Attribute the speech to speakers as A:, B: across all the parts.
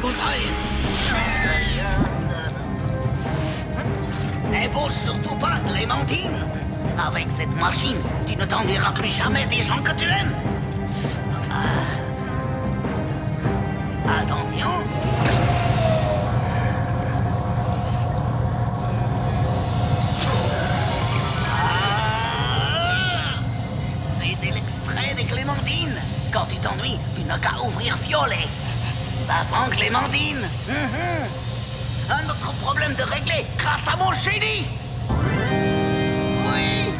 A: bouteille. Et bouge surtout pas, Clémentine. Avec cette machine, tu ne t'en diras plus jamais des gens que tu aimes. Attention. C'est de l'extrait de Clémentine. Quand tu t'ennuies, tu n'as qu'à ouvrir Violet. Ça sent Clémentine. Un autre problème de régler grâce à mon génie. Oui.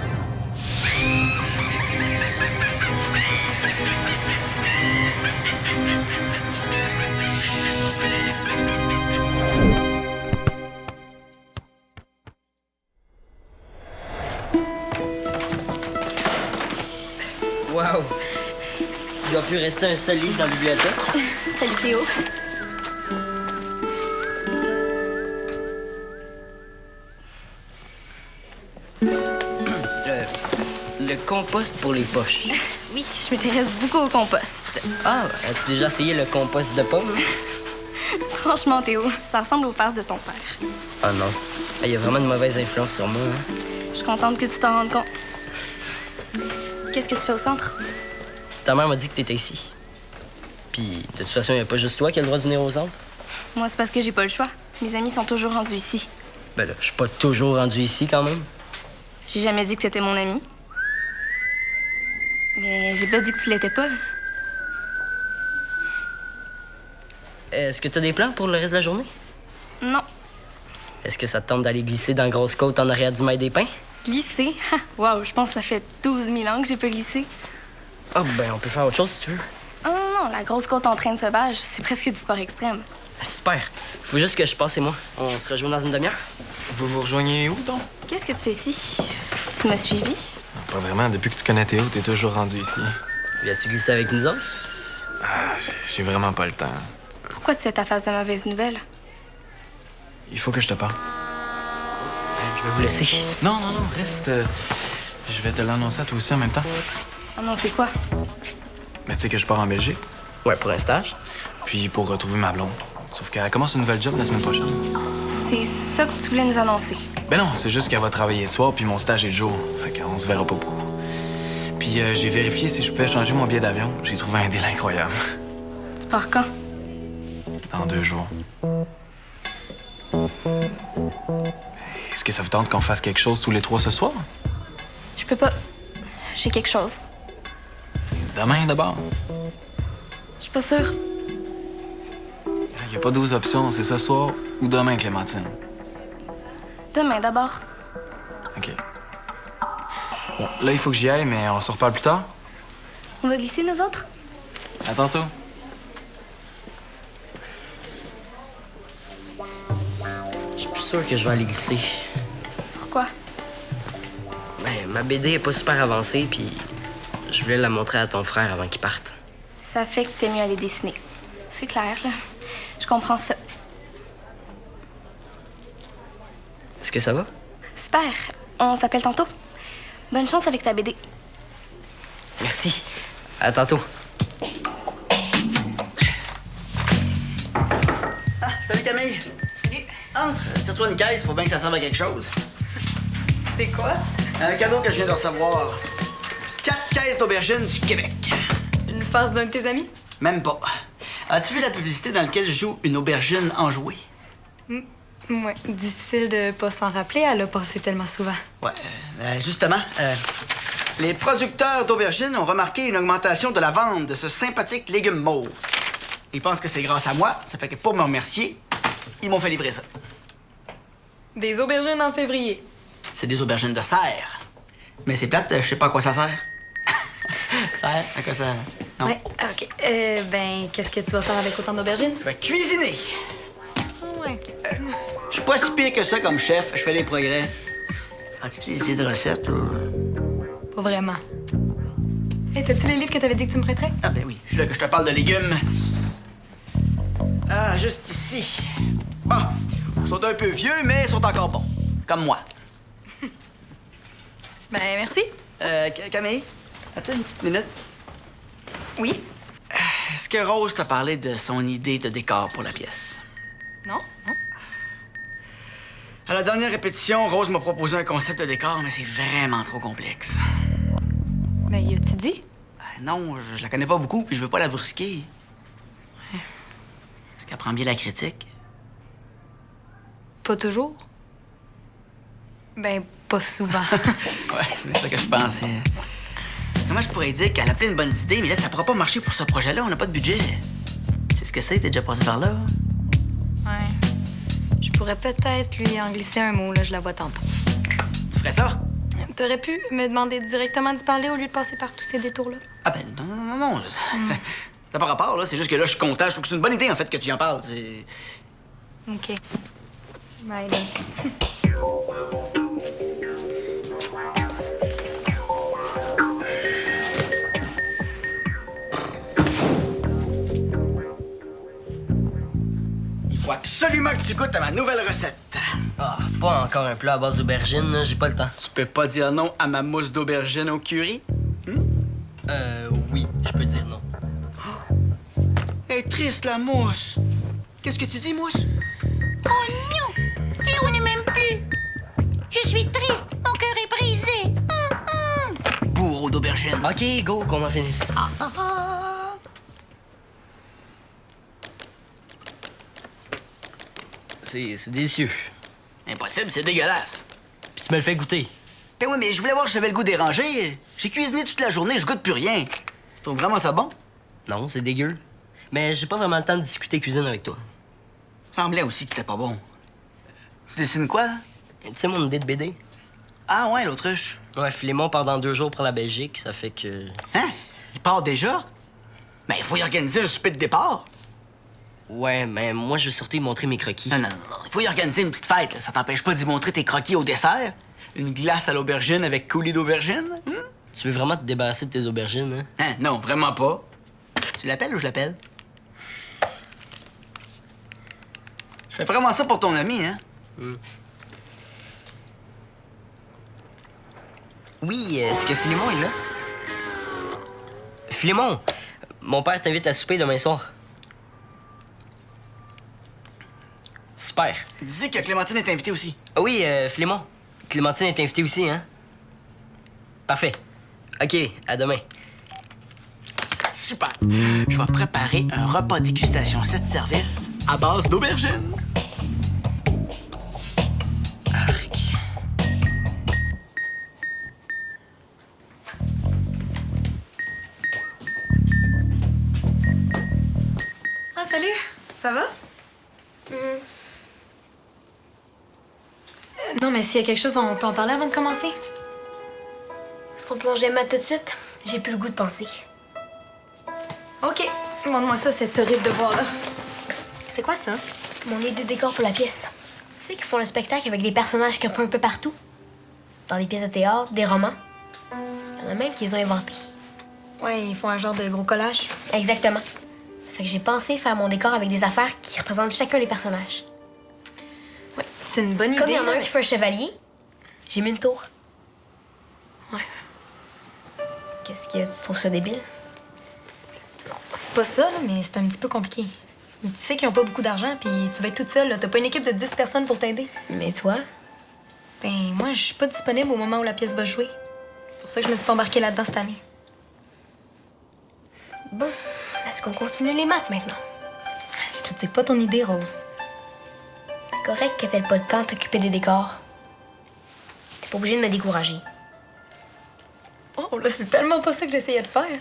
B: Wow! Il doit plus rester un seul livre dans la bibliothèque.
C: Salut Théo.
B: Le compost pour les poches.
C: Oui, je m'intéresse beaucoup au compost.
B: Ah, as-tu déjà essayé le compost de pommes?
C: Franchement, Théo, ça ressemble aux farces de ton père.
B: Ah non. Il y a vraiment une mauvaise influence sur moi. Hein?
C: Je suis contente que tu t'en rendes compte. Qu'est-ce que tu fais au centre?
B: Ta mère m'a dit que t'étais ici. Puis, de toute façon, il n'y a pas juste toi qui as le droit de venir au centre.
C: Moi, c'est parce que j'ai pas le choix. Mes amis sont toujours rendus ici.
B: Ben là, je suis pas toujours rendu ici quand même.
C: J'ai jamais dit que t'étais mon ami. Mais j'ai pas dit que tu l'étais pas.
B: Est-ce que t'as des plans pour le reste de la journée?
C: Non.
B: Est-ce que ça te tente d'aller glisser dans la grosse côte en arrière du mail des pins?
C: Glisser? Wow, je pense que ça fait 12 000 ans que j'ai pas glissé.
B: Ah, ben, on peut faire autre chose si tu veux.
C: Oh non, la grosse côte en train sauvage, c'est presque du sport extrême.
B: Super. Faut juste que je passe et moi. On se rejoint dans une demi-heure.
D: Vous vous rejoignez où, donc?
C: Qu'est-ce que tu fais ici? Tu m'as suivi?
D: Pas vraiment. Depuis que tu connais Théo, t'es toujours rendu ici.
B: Viens-tu glisser avec nous autres?
D: Ah, j'ai vraiment pas le temps.
C: Pourquoi tu fais ta face de mauvaise nouvelle?
D: Il faut que je te parle.
B: Je vais vous laisser.
D: Non, reste. Je vais te l'annoncer à toi aussi en même temps.
C: Oh non, c'est quoi?
D: Mais tu sais que je pars en Belgique,
B: Ouais, pour un stage.
D: puis pour retrouver ma blonde. Sauf qu'elle commence une nouvelle job la semaine prochaine.
C: C'est ça que tu voulais nous annoncer.
D: Ben non, c'est juste qu'elle va travailler le soir, puis mon stage est le jour. Fait qu'on se verra pas beaucoup. Puis j'ai vérifié si je pouvais changer mon billet d'avion. J'ai trouvé un deal incroyable.
C: Tu pars quand?
D: Dans 2 jours. Est-ce que ça vous tente qu'on fasse quelque chose tous les 3 ce soir?
C: Je peux pas. J'ai quelque chose.
D: Demain, d'abord.
C: Je suis pas sûre.
D: Il n'y a pas 12 options, c'est ce soir ou demain, Clémentine.
C: Demain d'abord.
D: OK. Bon, là, il faut que j'y aille, mais on se reparle plus tard.
C: On va glisser, nous autres?
D: À tantôt.
B: Je suis plus sûr que je vais aller glisser.
C: Pourquoi?
B: Ben, ma BD est pas super avancée, puis je voulais la montrer à ton frère avant qu'il parte.
C: Ça fait que t'es mieux aller dessiner. C'est clair, là. Je comprends ça.
B: Est-ce que ça va?
C: Super. On s'appelle tantôt. Bonne chance avec ta BD.
B: Merci. À tantôt.
A: Ah, salut Camille.
C: Salut.
A: Entre, tire-toi une caisse, faut bien que ça serve à quelque chose.
C: C'est quoi?
A: Un cadeau que je viens de recevoir. 4 caisses d'aubergines du Québec.
C: Une face d'un de tes amis?
A: Même pas. As-tu vu la publicité dans laquelle joue une aubergine enjouée?
E: Ouais, difficile de pas s'en rappeler, elle a passé tellement souvent.
A: Ouais, justement, les producteurs d'aubergines ont remarqué une augmentation de la vente de ce sympathique légume mauve. Ils pensent que c'est grâce à moi, ça fait que pour me remercier, ils m'ont fait livrer ça.
E: Des aubergines en février.
A: C'est des aubergines de serre. Mais c'est plate, je sais pas à quoi ça sert. Sert? À quoi ça... Non.
E: Ouais, OK. Ben, qu'est-ce que tu vas faire avec autant d'aubergines?
A: Je vais cuisiner.
E: Ouais.
A: Je suis pas si pire que ça comme chef, je fais des progrès. As-tu des idées de recettes, ou...
E: Pas vraiment. Hey, t'as-tu les livres que t'avais dit que tu me prêterais?
A: Ah ben oui, je suis là que je te parle de légumes. Ah, juste ici. Bon, ils sont un peu vieux, mais ils sont encore bons. Comme moi.
E: Ben, merci.
A: Camille, as-tu une petite minute?
E: Oui.
A: est-ce que Rose t'a parlé de son idée de décor pour la pièce?
E: Non? Non?
A: À la dernière répétition, Rose m'a proposé un concept de décor, mais c'est vraiment trop complexe.
E: Mais y a-tu dit?
A: Non, je la connais pas beaucoup, puis je veux pas la brusquer. Est-ce qu'elle prend bien la critique?
E: Pas toujours? Ben, pas souvent.
A: Ouais, c'est ça que je pensais. Comment je pourrais dire qu'elle a plein de bonnes idées, mais là, ça pourra pas marcher pour ce projet-là, on n'a pas de budget. Tu sais ce que c'est? T'es déjà passé par là?
E: Ouais. Je pourrais peut-être lui en glisser un mot, là, je la vois tantôt.
A: Tu ferais ça?
E: T'aurais pu me demander directement d'y parler au lieu de passer par tous ces détours-là?
A: Ah ben non. Ça n'a pas rapport, là. C'est juste que là, je suis content. Je trouve que c'est une bonne idée, en fait, que tu en parles.
E: OK. Bye, là.
A: Il faut absolument que tu goûtes à ma nouvelle recette.
B: Ah, pas encore un plat à base d'aubergine, là, j'ai pas le temps.
A: Tu peux pas dire non à ma mousse d'aubergine au curry?
B: Oui, je peux dire non.
A: Elle est triste, la mousse. Qu'est-ce que tu dis, mousse?
F: Oh non! Théo ne m'aime plus! Je suis triste, mon cœur est brisé!
A: Bourreau d'aubergine.
B: Ok, go, qu'on en finisse. C'est délicieux.
A: Impossible, c'est dégueulasse.
B: Puis tu me le fais goûter.
A: Ben oui, mais je voulais voir si j'avais le goût dérangé. J'ai cuisiné toute la journée, je goûte plus rien. Tu trouves vraiment ça bon?
B: Non, c'est dégueu. Mais j'ai pas vraiment le temps de discuter cuisine avec toi.
A: Semblait aussi que c'était pas bon. Tu dessines quoi?
B: Tu sais mon idée de BD?
A: Ah ouais, l'autruche.
B: Ouais, Philémon part dans 2 jours pour la Belgique, ça fait que...
A: Hein? Il part déjà? Ben, il faut y organiser un souper de départ.
B: Ouais, mais moi, je veux surtout y montrer mes croquis.
A: Non. Il faut y organiser une petite fête, là. Ça t'empêche pas d'y montrer tes croquis au dessert? Une glace à l'aubergine avec coulis d'aubergine?
B: Tu veux vraiment te débarrasser de tes aubergines, hein?
A: Hein? Non, vraiment pas. Tu l'appelles ou je l'appelle? Je fais vraiment ça pour ton ami, hein?
B: Oui, est-ce que Philémon est là? Philémon, mon père t'invite à souper demain soir. Super.
A: Dis que Clémentine est invitée aussi.
B: Ah oui, Philémon, Clémentine est invitée aussi, hein? Parfait. OK, à demain.
A: Super. Je vais préparer un repas dégustation 7 services à base d'aubergine.
B: Arc.
E: Ah, salut! Ça va? Non, mais s'il y a quelque chose, on peut en parler avant de commencer.
C: Est-ce qu'on plongeait maths tout de suite? J'ai plus le goût de penser.
E: OK. Montre-moi ça, c'est horrible de voir, là.
C: C'est quoi ça? Mon idée de décor pour la pièce. Tu sais qu'ils font le spectacle avec des personnages campés un peu partout. Dans des pièces de théâtre, des romans. Il y en a même qui les ont inventés.
E: Ouais, ils font un genre de gros collage.
C: Exactement. Ça fait que j'ai pensé faire mon décor avec des affaires qui représentent chacun des personnages.
E: Ouais, c'est une bonne
C: Comme il
E: idée.
C: y en a un
E: là,
C: qui fait un chevalier, j'ai mis une tour.
E: Ouais.
C: Qu'est-ce que tu trouves ça débile?
E: C'est pas ça, là, mais c'est un petit peu compliqué. Tu sais qu'ils ont pas beaucoup d'argent, puis tu vas être toute seule, là. T'as pas une équipe de 10 personnes pour t'aider.
C: Mais toi?
E: Ben, moi, je suis pas disponible au moment où la pièce va jouer. C'est pour ça que je me suis pas embarquée là-dedans cette année.
C: Bon, est-ce qu'on continue les maths maintenant?
E: Je critique pas ton idée, Rose.
C: C'est correct que t'aies pas le temps de t'occuper des décors. T'es pas obligé de me décourager.
E: Oh, là, c'est tellement pas ça que j'essayais de faire.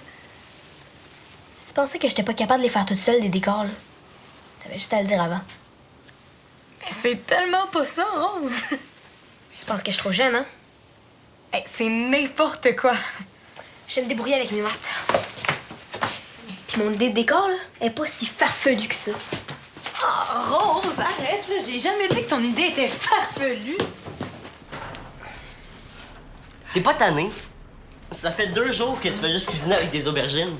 C: Si tu pensais que j'étais pas capable de les faire toute seule, des décors, là, t'avais juste à le dire avant.
E: Mais c'est tellement pas ça, Rose.
C: Tu penses que je suis trop jeune, hein?
E: Hey, c'est n'importe quoi.
C: Je vais me débrouiller avec mes maths. Puis mon idée de décor, là, est pas si farfelue que ça.
E: Oh, Rose, arrête, là. J'ai jamais dit que ton idée était farfelue.
B: T'es pas tanné? Ça fait 2 jours que tu fais juste cuisiner avec des aubergines.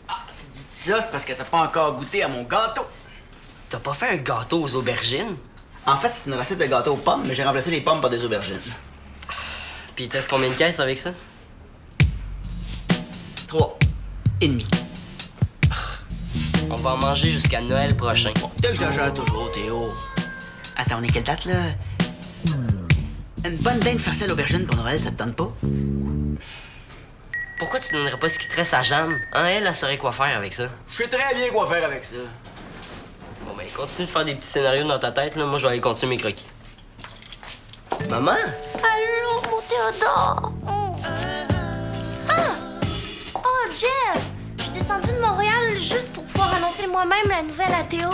A: Ah, si tu dis ça, c'est parce que t'as pas encore goûté à mon gâteau.
B: T'as pas fait un gâteau aux aubergines?
A: En fait, c'est une recette de gâteau aux pommes, mais j'ai remplacé les pommes par des aubergines.
B: Puis il te reste combien de caisses avec ça?
A: 3 et demi.
B: va en manger jusqu'à Noël prochain.
A: T'exagères toujours, Théo. Attends, on est quelle date, là? Une bonne dinde farcie à l'aubergine pour Noël, ça te tente pas?
B: Pourquoi tu donnerais pas ce qui te reste à Jeanne? Hein, elle saurait quoi faire avec ça.
A: Je sais très bien quoi faire avec ça.
B: Bon, ben, continue de faire des petits scénarios dans ta tête, là. Moi, je vais aller continuer mes croquis. Maman?
F: Allô, mon Théodore! Oh, Jeff! Je suis descendue de Montréal juste pour pouvoir annoncer moi-même la nouvelle à Théo.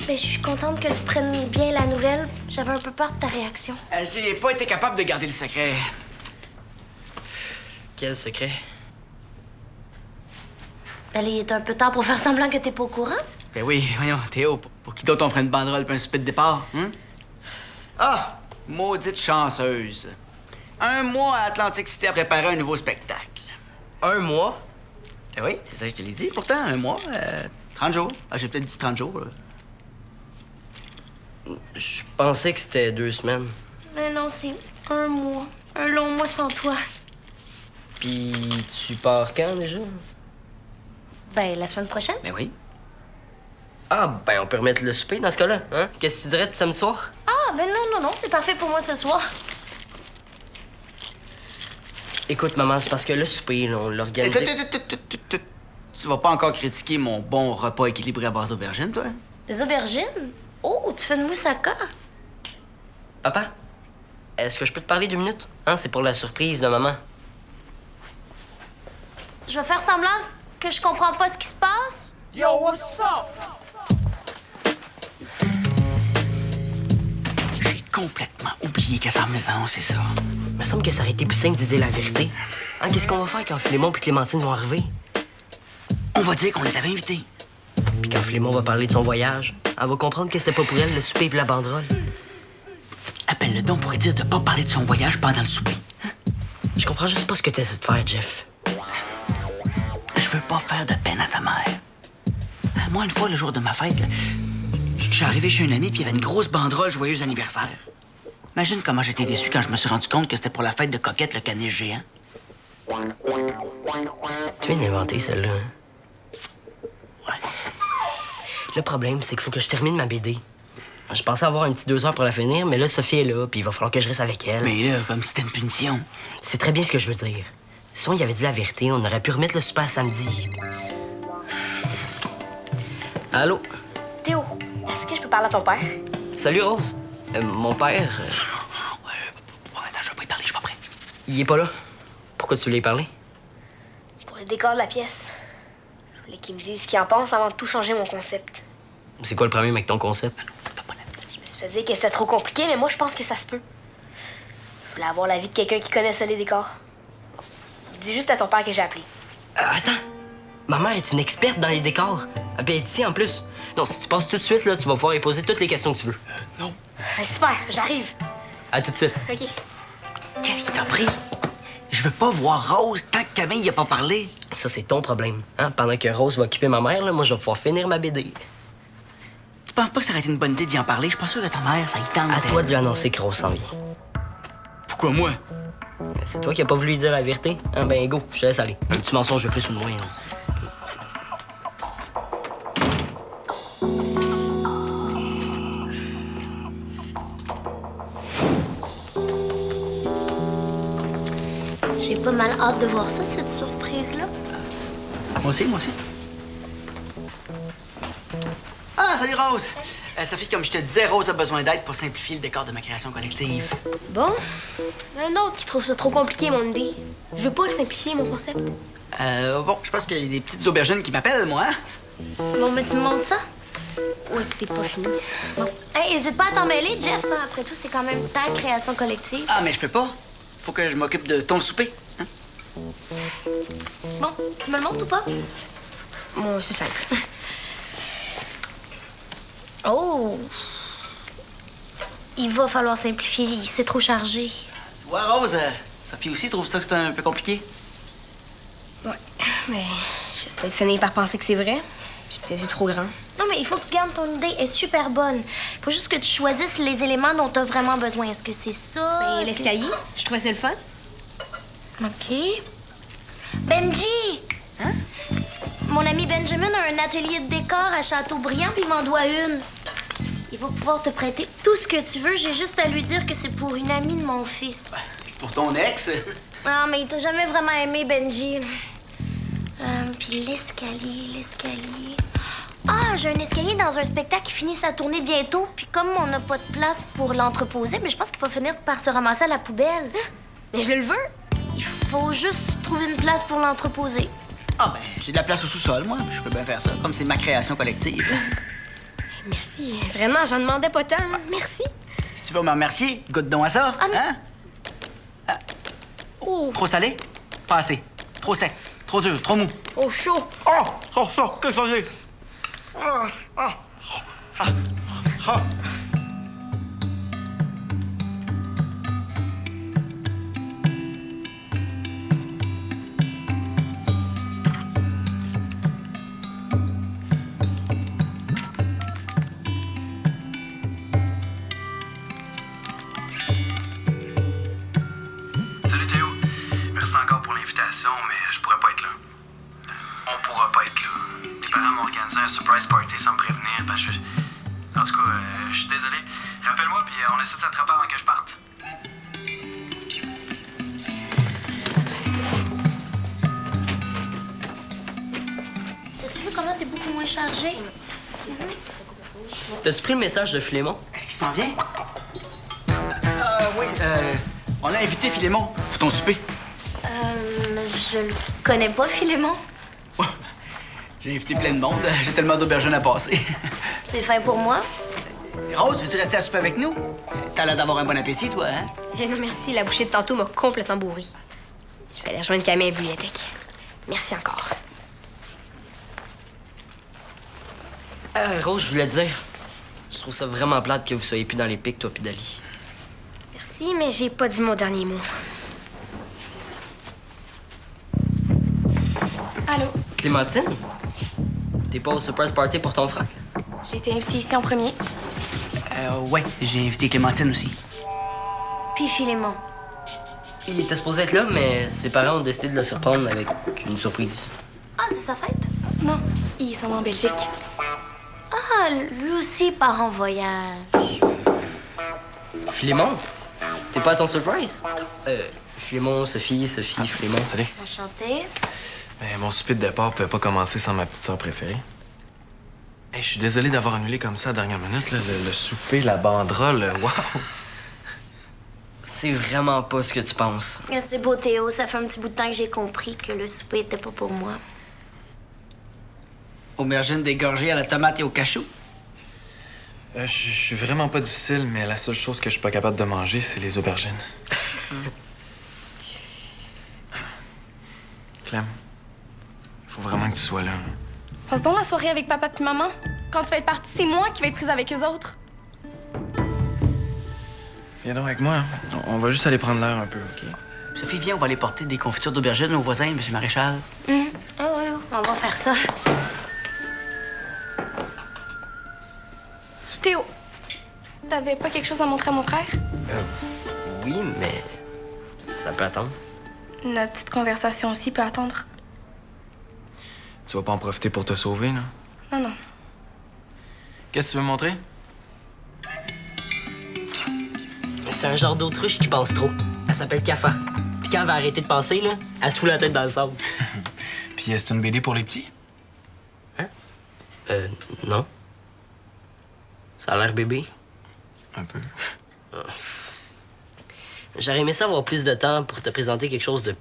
F: Mais je suis contente que tu prennes bien la nouvelle. J'avais un peu peur de ta réaction.
A: J'ai pas été capable de garder le secret.
B: Quel secret?
F: Ben, il est un peu tard pour faire semblant que t'es pas au courant.
A: Ben oui, voyons, Théo, pour qui d'autre on ferait une banderole puis un souper de départ, hein? Ah! Maudite chanceuse. 1 mois à Atlantic City à préparer un nouveau spectacle.
B: 1 mois?
A: Ben oui, c'est ça que je te l'ai dit. Pourtant, 1 mois, 30 jours. Ah, j'ai peut-être dit 30 jours, là.
B: Je pensais que c'était 2 semaines.
F: Mais non, c'est 1 mois. Un long mois sans toi.
B: Puis tu pars quand déjà?
F: Ben, la semaine prochaine.
A: Ben oui.
B: Ah, ben on peut remettre le souper dans ce cas-là, hein? Qu'est-ce que tu dirais de samedi soir?
F: Ah, ben non, c'est parfait pour moi ce soir.
B: Écoute, maman, c'est parce que le souper, là, on l'a organisé...
A: Tu vas pas encore critiquer mon bon repas équilibré à base d'aubergines, toi?
F: Des aubergines? Oh, tu fais une moussaka?
B: Papa, est-ce que je peux te parler 2 minutes? Hein, c'est pour la surprise de maman.
F: Je vais faire semblant que je comprends pas ce qui se passe.
A: Yo, what's up? J'ai complètement oublié qu'elle s'en venait d'annoncer ça.
B: Il me semble que ça aurait été plus simple de dire la vérité. Hein, qu'est-ce qu'on va faire quand Philémon et Clémentine vont arriver?
A: On va dire qu'on les avait invités.
B: Puis quand Philémon va parler de son voyage, elle va comprendre que c'était pas pour elle le souper et la banderole.
A: Appelle-le donc pour lui dire de pas parler de son voyage pendant le souper.
B: Je comprends juste pas ce que t'essaies de faire, Jeff.
A: Je veux pas faire de peine à ta mère. Moi, une fois, le jour de ma fête, là, je suis arrivé chez un ami puis il y avait une grosse banderole « Joyeux anniversaire ». Imagine comment j'étais déçu quand je me suis rendu compte que c'était pour la fête de Coquette, le caniche géant.
B: Tu viens d'inventer celle-là, hein?
A: Ouais.
B: Le problème, c'est qu'il faut que je termine ma BD. Je pensais avoir un petit 2 heures pour la finir, mais là, Sophie est là, puis il va falloir que je reste avec elle.
A: Mais là, comme si c'était une punition.
B: C'est très bien ce que je veux dire. Si on y avait dit la vérité, on aurait pu remettre le souper à samedi. Allô?
C: Théo, est-ce que je peux parler à ton père?
B: Salut, Rose. Mon père,
A: Attends, je vais pas y parler, je suis pas prêt.
B: il est pas là. Pourquoi tu voulais y parler?
C: Pour le décor de la pièce. Je voulais qu'il me dise ce qu'il en pense avant de tout changer mon concept.
B: C'est quoi le problème avec ton concept?
C: Je me suis fait dire que c'était trop compliqué, mais moi, je pense que ça se peut. Je voulais avoir l'avis de quelqu'un qui connaît ça, les décors. Dis juste à ton père que j'ai appelé.
B: Attends. Ma mère est une experte dans les décors. Elle est ici, en plus. Non, si tu passes tout de suite, là, tu vas pouvoir lui poser toutes les questions que tu veux.
A: Non.
C: Super, j'arrive.
B: À tout de suite.
C: OK.
A: Qu'est-ce qui t'a pris? Je veux pas voir Rose tant que Camille y a pas parlé.
B: Ça, c'est ton problème. Hein? Pendant que Rose va occuper ma mère, là, moi, je vais pouvoir finir ma BD.
A: Tu penses pas que ça aurait été une bonne idée d'y en parler? Je suis pas sûr que ta mère, ça y tente.
B: À toi de lui annoncer que Rose s'en vient.
A: Pourquoi moi?
B: C'est toi qui as pas voulu lui dire la vérité? Hein, ben, go, je te laisse aller. Un petit mensonge de plus ou de moins, là.
F: J'ai pas mal hâte de voir ça, cette surprise-là.
A: Moi aussi, moi aussi. Ah, salut Rose! Sophie, comme je te disais, Rose a besoin d'aide pour simplifier le décor de ma création collective.
C: Bon. Un autre qui trouve ça trop compliqué, mon idée. Je veux pas le simplifier, mon concept.
A: Bon, je pense qu'il y a des petites aubergines qui m'appellent, moi, hein?
F: Bon, ben tu me montres ça?
C: Ouais, c'est pas fini.
F: Bon. Hey, hésite pas à t'en mêler, Jeff. Hein. Après tout, c'est quand même ta création collective.
A: Ah, mais je peux pas. Faut que je m'occupe de ton souper. Hein?
F: Bon, tu me le montres ou pas?
C: Moi, c'est simple.
F: Oh! Il va falloir simplifier, c'est trop chargé.
A: Tu vois, Rose, Sophie aussi trouve ça que c'est un peu compliqué.
C: Ouais, mais je vais peut-être finir par penser que c'est vrai. J'ai peut-être eu trop grand.
F: Non, mais il faut que tu gardes ton idée, elle est super bonne. Il faut juste que tu choisisses les éléments dont tu as vraiment besoin. Est-ce que c'est ça?
C: Ben,
F: Est-ce que-
C: l'escalier, je trouvais ça le fun.
F: OK. Benji!
A: Hein?
F: Mon ami Benjamin a un atelier de décor à Châteaubriand, puis il m'en doit une. Il va pouvoir te prêter tout ce que tu veux. J'ai juste à lui dire que c'est pour une amie de mon fils.
A: Pour ton ex?
F: Ah, mais il t'a jamais vraiment aimé, Benji. Puis l'escalier. Ah, j'ai un escalier dans un spectacle qui finit sa tournée bientôt. Puis comme on n'a pas de place pour l'entreposer, mais je pense qu'il va finir par se ramasser à la poubelle.
C: Mais je le veux.
F: Il faut juste trouver une place pour l'entreposer.
A: Ah, ben, j'ai de la place au sous-sol, moi. Je peux bien faire ça, comme c'est ma création collective.
C: Merci. Vraiment, j'en demandais pas tant. Merci.
A: Si tu veux me remercier, goûte donc à ça.
F: Ah, non.
A: Hein? Ah. Trop salé? Pas assez. Trop sec. Trop dur. Trop mou.
C: Oh, chaud.
A: Oh, ça, qu'est-ce que c'est?
D: Salut Théo. Merci encore pour l'invitation, mais je pourrais pas être là. On pourra pas être là. Mes parents m'ont organisé un surprise party sans me prévenir. En tout cas, je suis désolé. Rappelle-moi, puis on essaie de s'attraper avant que je parte.
F: T'as-tu vu comment c'est beaucoup moins chargé?
B: T'as-tu pris le message de Philémon?
A: Est-ce qu'il s'en vient? Oui, on a invité Philémon pour ton souper.
F: Je le connais pas, Philémon.
A: J'ai invité plein de monde. J'ai tellement d'aubergines à passer.
F: C'est fin pour moi.
A: Rose, veux-tu rester à souper avec nous? T'as l'air d'avoir un bon appétit, toi, hein?
C: Eh non, merci. La bouchée de tantôt m'a complètement bourrie. Je vais aller rejoindre Camille à la bibliothèque. Merci encore.
B: Rose, je voulais te dire. Je trouve ça vraiment plate que vous soyez plus dans les pics, toi pis Dali.
C: Merci, mais j'ai pas dit mon dernier mot.
G: Allô?
B: Clémentine? T'es pas au surprise party pour ton frère?
G: J'ai été invitée ici en premier.
A: Ouais, j'ai invité Clémentine aussi.
F: Puis Philémon.
B: Il était supposé être là, mais ses parents ont décidé de le surprendre avec une surprise.
F: Ah, c'est sa fête?
G: Non, ils sont en Belgique.
F: Ah, lui aussi part en voyage.
B: Philémon? T'es pas à ton surprise? Philémon, Sophie, Philémon.
D: Salut.
F: Enchantée.
D: Ben, mon souper de départ pouvait pas commencer sans ma petite sœur préférée. Hey, je suis désolé d'avoir annulé comme ça à la dernière minute. Là. Le souper, la banderole, waouh!
B: C'est vraiment pas ce que tu penses.
F: C'est beau, Théo. Ça fait un petit bout de temps que j'ai compris que le souper était pas pour moi.
A: Aubergine dégorgée à la tomate et au cachou.
D: Je suis vraiment pas difficile, mais la seule chose que je suis pas capable de manger, c'est les aubergines. Clem, il faut vraiment que tu sois là.
G: Passe donc la soirée avec papa puis maman. Quand tu vas être partie, c'est moi qui vais être prise avec eux autres.
D: Viens donc avec moi. On va juste aller prendre l'air un peu, OK?
A: Sophie, viens, on va aller porter des confitures d'aubergines au voisin, M. Maréchal.
F: Ah oui, on va faire ça.
G: Théo, t'avais pas quelque chose à montrer à mon frère?
B: Oui, mais ça peut attendre.
G: Notre petite conversation aussi peut attendre.
D: Tu vas pas en profiter pour te sauver, là?
G: Non, non.
D: Qu'est-ce que tu veux me montrer?
B: C'est un genre d'autruche qui pense trop. Elle s'appelle Cafa. Puis quand elle va arrêter de penser, là, elle se fout la tête dans le sable.
D: Puis c'est une BD pour les petits?
B: Non. Ça a l'air bébé.
D: Un peu.
B: J'aurais aimé ça avoir plus de temps pour te présenter quelque chose de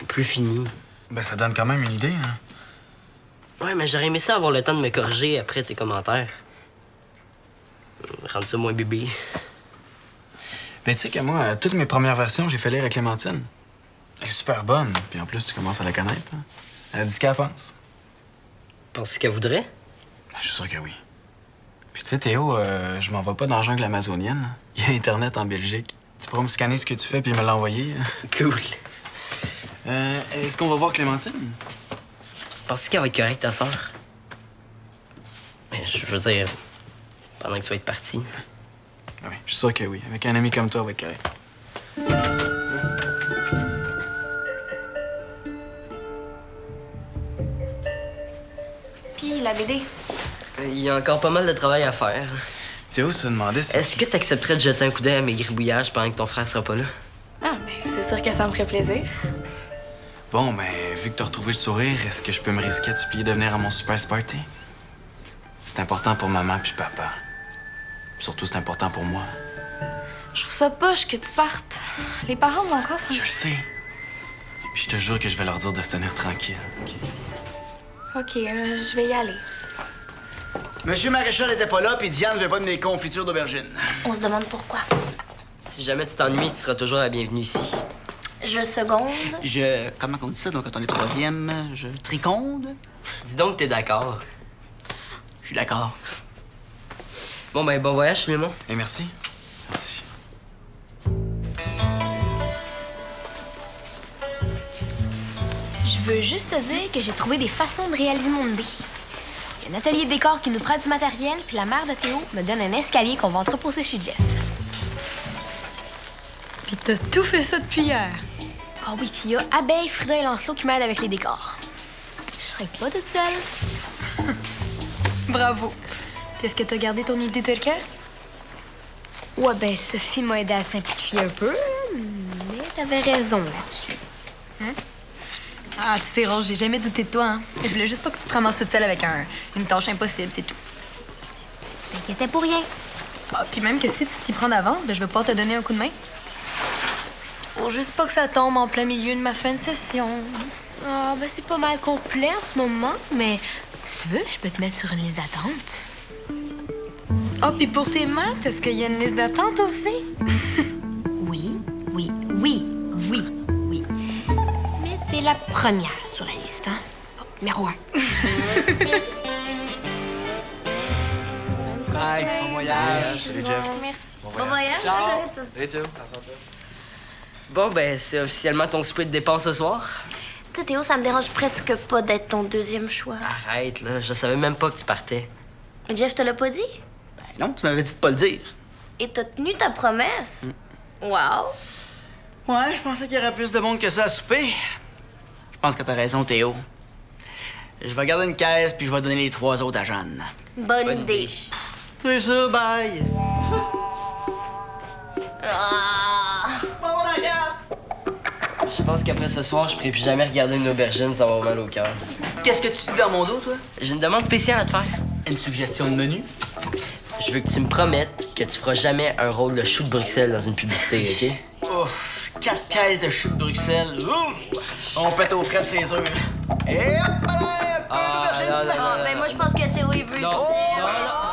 B: plus fini.
D: Ben, ça donne quand même une idée, hein?
B: Ouais, mais j'aurais aimé ça avoir le temps de me corriger après tes commentaires. Rendre ça moins bébé.
D: Ben, tu sais que moi, toutes mes premières versions, j'ai fait lire à Clémentine. Elle est super bonne. Puis en plus, tu commences à la connaître. Hein? Elle a dit ce qu'elle pense.
B: Penses-tu qu'elle voudrait?
D: Ben, je suis sûr que oui. Puis tu sais, Théo, je m'en vais pas dans la jungle amazonienne. Il y a Internet en Belgique. Tu pourras me scanner ce que tu fais puis me l'envoyer.
B: Cool.
D: Est-ce qu'on va voir Clémentine?
B: Penses-tu qu'elle va être correcte, ta sœur? Mais je veux dire, pendant que tu vas être parti.
D: Oui, je suis sûr que oui. Avec un ami comme toi, elle va être correcte.
G: la BD?
B: Il y a encore pas mal de travail à faire.
D: Théo se demandait si...
B: Est-ce que t'accepterais de jeter un coup d'œil à mes gribouillages pendant que ton frère sera pas là?
G: Ah, mais c'est sûr que ça me ferait plaisir.
D: Bon, mais vu que t'as retrouvé le sourire, est-ce que je peux me risquer à te supplier de venir à mon surprise party? C'est important pour maman puis papa. Surtout, c'est important pour moi.
G: Je trouve ça poche que tu partes. Les parents vont encore s'en...
D: Je le sais. Puis je te jure que je vais leur dire de se tenir tranquille.
G: OK, je vais y aller.
A: Monsieur Maréchal était pas là, puis Diane veut pas de mes confitures d'aubergine.
F: On se demande pourquoi.
B: Si jamais tu t'ennuies, tu seras toujours la bienvenue ici.
F: Je seconde.
A: Comment on dit ça, donc, quand on est troisième? Je triconde?
B: Dis donc que t'es d'accord.
A: Je suis d'accord.
B: Bon, ben, bon voyage, Clément.
D: Et merci. Merci.
C: Je veux juste te dire que j'ai trouvé des façons de réaliser mon idée. Il y a un atelier de décor qui nous prête du matériel, puis la mère de Théo me donne un escalier qu'on va entreposer chez Jeff.
E: Puis t'as tout fait ça depuis hier.
C: Ah oui, puis il y a Abeille, Frida et Lancelot qui m'aident avec les décors. Je serais pas toute seule.
E: Bravo. Puis est-ce que t'as gardé ton idée tel quel?
C: Ouais, ben Sophie m'a aidé à simplifier un peu, mais t'avais raison là-dessus.
E: Ah, tu sais, Rose, j'ai jamais douté de toi, hein. Je voulais juste pas que tu te ramasses toute seule avec une tâche impossible, c'est tout.
C: Tu t'inquiétais pour rien.
E: Ah, puis même que si tu t'y prends d'avance, ben je vais pouvoir te donner un coup de main. Faut juste pas que ça tombe en plein milieu de ma fin de session.
C: Ah, ben c'est pas mal complet en ce moment, mais si tu veux, je peux te mettre sur une liste d'attente.
E: Ah, puis pour tes maths, est-ce qu'il y a une liste d'attente aussi?
C: Oui. Mais t'es la première sur la liste, hein? Bon, numéro 1.
A: Bye, bon voyage.
D: Salut, Jeff.
G: Merci.
F: Bon voyage.
D: Salut, Théo.
B: Bon, ben, c'est officiellement ton souper de dépense ce soir.
F: Tu sais, Théo, ça me dérange presque pas d'être ton deuxième choix.
B: Arrête, là. Je savais même pas que tu partais.
F: Jeff te l'a pas dit?
A: Ben non, tu m'avais dit de pas le dire.
F: Et t'as tenu ta promesse? Wow.
A: Ouais, je pensais qu'il y aurait plus de monde que ça à souper. Je pense que t'as raison, Théo. Je vais garder une caisse, puis je vais donner les 3 autres à Jeanne.
F: Bonne idée.
A: C'est ça, bye.
F: Ah.
A: Bon, regarde.
B: Je pense qu'après ce soir, je pourrai plus jamais regarder une aubergine sans avoir mal au cœur.
A: Qu'est-ce que tu dis dans mon dos, toi?
B: J'ai une demande spéciale à te faire.
A: Une suggestion de menu?
B: Je veux que tu me promettes que tu feras jamais un rôle de chou de Bruxelles dans une publicité, OK?
A: Ouf, 4 caisses de chou de Bruxelles. Ouf! On pète aux frais de ses œufs. Et hop là, un peu d'aubergine.
B: non,
F: Ah, ben moi, je pense que Théo, il veut...
B: Non, non, non.